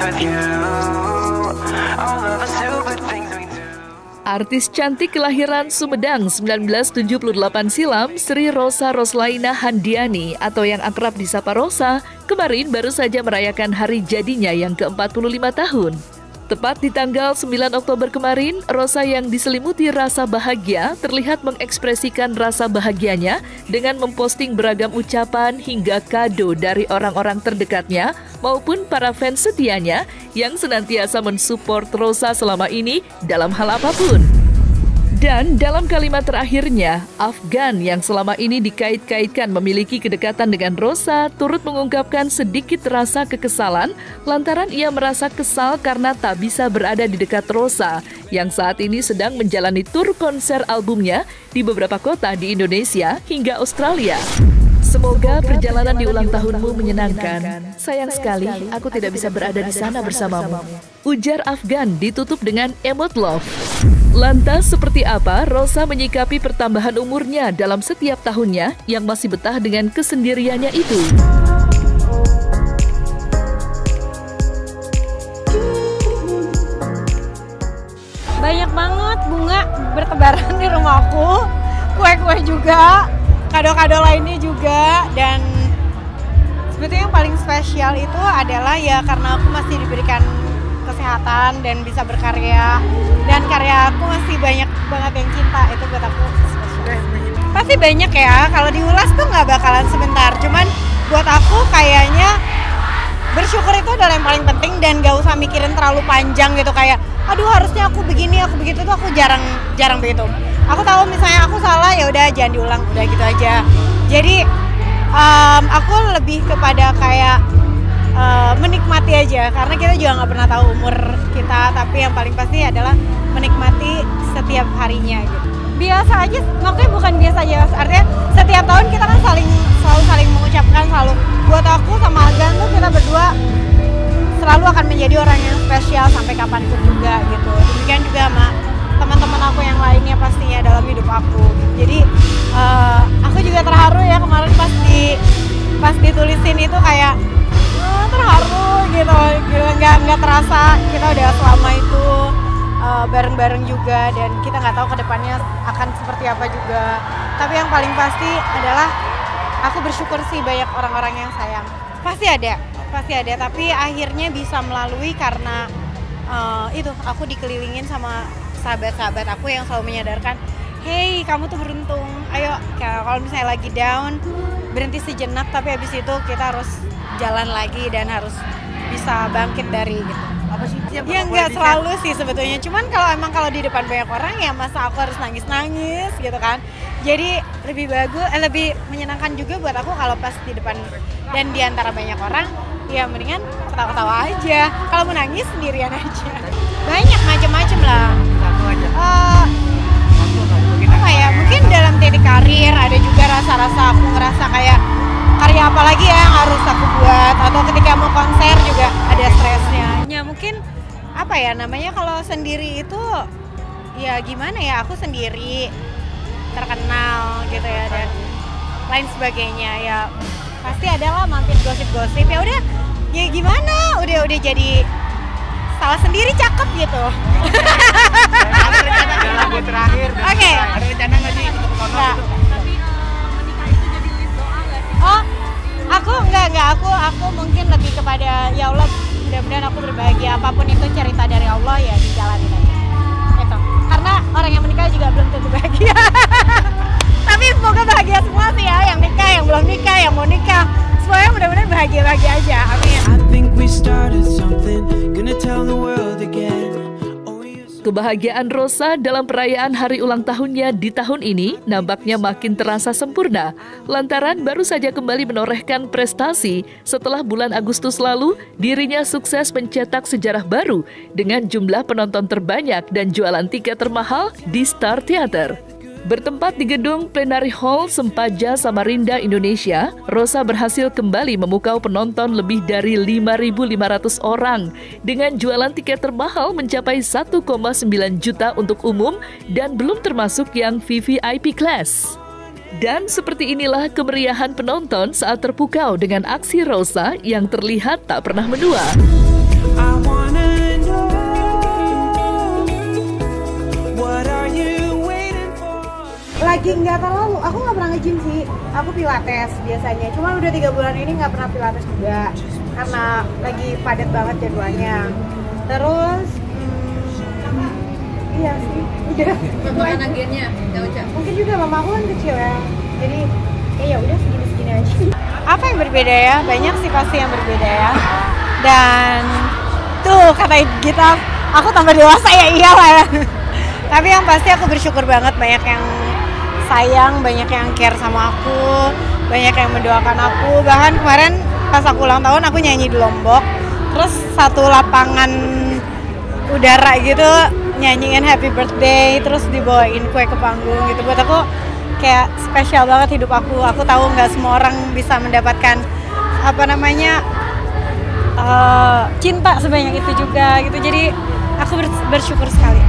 with you. All of the stupid things we do. Artis cantik kelahiran Sumedang 1978 silam, Sri Rosa Roslaina Handiani atau yang akrab disapa Rosa, kemarin baru saja merayakan hari jadinya yang ke-45 tahun. Tepat di tanggal 9 Oktober kemarin, Rosa yang diselimuti rasa bahagia terlihat mengekspresikan rasa bahagianya dengan memposting beragam ucapan hingga kado dari orang-orang terdekatnya maupun para fans setianya yang senantiasa mensupport Rosa selama ini dalam hal apapun. Dan dalam kalimat terakhirnya, Afgan yang selama ini dikait-kaitkan memiliki kedekatan dengan Rosa turut mengungkapkan sedikit rasa kekesalan lantaran ia merasa kesal karena tak bisa berada di dekat Rosa yang saat ini sedang menjalani tur konser albumnya di beberapa kota di Indonesia hingga Australia. Semoga perjalanan di ulang tahunmu menyenangkan. Sayang sekali aku tidak bisa berada di sana bersamamu. Ujar Afgan ditutup dengan emot love. Lantas seperti apa Rosa menyikapi pertambahan umurnya dalam setiap tahunnya yang masih betah dengan kesendiriannya itu? Banyak banget bunga bertebaran di rumahku, kue-kue juga, kado-kado lainnya juga, dan sebetulnya yang paling spesial itu adalah ya karena aku masih diberikan kesehatan dan bisa berkarya, dan karya aku masih banyak banget yang cinta, itu buat aku spesial. Pasti banyak ya, kalau diulas tuh nggak bakalan sebentar, cuman buat aku kayaknya bersyukur itu adalah yang paling penting dan gak usah mikirin terlalu panjang gitu, kayak aduh harusnya aku begini, aku begitu, tuh aku jarang begitu. Aku tahu misalnya aku salah, ya udah jangan diulang, udah gitu aja. Jadi aku lebih kepada kayak menikmati aja, karena kita juga nggak pernah tahu umur kita, tapi yang paling pasti adalah menikmati setiap harinya gitu. Biasa aja, makanya bukan biasa aja, artinya setiap tahun kita kan selalu saling mengucapkan, selalu buat aku sama Agan tuh kita berdua selalu akan menjadi orang yang spesial sampai kapanpun juga gitu. Demikian juga sama teman-teman aku yang lainnya pastinya dalam hidup aku. Jadi aku juga terharu ya kemarin pas ditulisin itu kayak terharu gitu, nggak terasa kita udah selama itu bareng-bareng juga, dan kita nggak tahu kedepannya akan seperti apa juga. Tapi yang paling pasti adalah aku bersyukur sih banyak orang-orang yang sayang. Pasti ada, tapi akhirnya bisa melalui karena itu aku dikelilingin sama sahabat-sahabat aku yang selalu menyadarkan, hey kamu tuh beruntung, ayo kalau misalnya lagi down berhenti sejenak, tapi habis itu kita harus jalan lagi dan harus bisa bangkit dari gitu. Apa sih? Ya nggak selalu sih sebetulnya, cuman kalau di depan banyak orang ya masa aku harus nangis gitu kan. Jadi lebih menyenangkan juga buat aku kalau pas di depan dan di antara banyak orang ya mendingan ketawa-ketawa aja. Kalau mau nangis sendirian aja. Banyak macam-macam lah. Satu aja. Apa ya? Mungkin dalam titik karir ada juga rasa-rasa aku ngerasa kayak karya apa lagi ya yang harus aku buat, atau ketika mau konser juga ada stresnya. Ya mungkin apa ya namanya, kalau sendiri itu ya gimana ya, aku sendiri terkenal gitu ya dan lain sebagainya, ya pasti adalah mampir gosip-gosip, ya udah ya gimana, udah jadi salah sendiri cakep gitu. Ada rencana lagu terakhir. Oke. Ada rencana nggak sih untuk nonton itu? Oh, aku enggak, aku mungkin lebih kepada ya Allah, mudah-mudahan aku berbahagia, apapun itu cerita dari Allah ya dijalanin aja. Gitu. Karena orang yang menikah juga belum tentu bahagia. Tapi semoga bahagia semua sih ya, yang nikah, yang belum nikah, yang mau nikah. Semuanya mudah-mudahan bahagia-bahagia aja. Amin. I think we started something, gonna tell the world again. Kebahagiaan Rosa dalam perayaan hari ulang tahunnya di tahun ini nampaknya makin terasa sempurna lantaran baru saja kembali menorehkan prestasi setelah bulan Agustus lalu dirinya sukses mencetak sejarah baru dengan jumlah penonton terbanyak dan jualan tiket termahal di Star Theater. Bertempat di gedung Plenary Hall Sempaja Samarinda, Indonesia, Rosa berhasil kembali memukau penonton lebih dari 5.500 orang dengan jualan tiket termahal mencapai 1,9 juta untuk umum dan belum termasuk yang VVIP class. Dan seperti inilah kemeriahan penonton saat terpukau dengan aksi Rosa yang terlihat tak pernah menua. lagi nggak terlalu, aku nggak pernah nge-gym sih. Aku pilates biasanya. Cuma udah 3 bulan ini nggak pernah pilates juga karena lagi padat banget jadwalnya. Terus, iya sih, udah. Bukan agennya, Mungkin juga mama aku kan kecil ya, jadi ya udah segini-segini aja. Apa yang berbeda ya? Banyak sih pasti yang berbeda ya. Dan tuh kata kita, aku tambah dewasa ya iyalah ya. Tapi yang pasti aku bersyukur banget banyak yang sayang, banyak yang care sama aku, banyak yang mendoakan aku. Bahkan kemarin pas aku ulang tahun aku nyanyi di Lombok, terus satu lapangan udara gitu nyanyiin happy birthday, terus dibawain kue ke panggung gitu. Buat aku kayak spesial banget hidup aku. Aku tahu nggak semua orang bisa mendapatkan cinta sebanyak itu juga gitu. Jadi aku bersyukur sekali.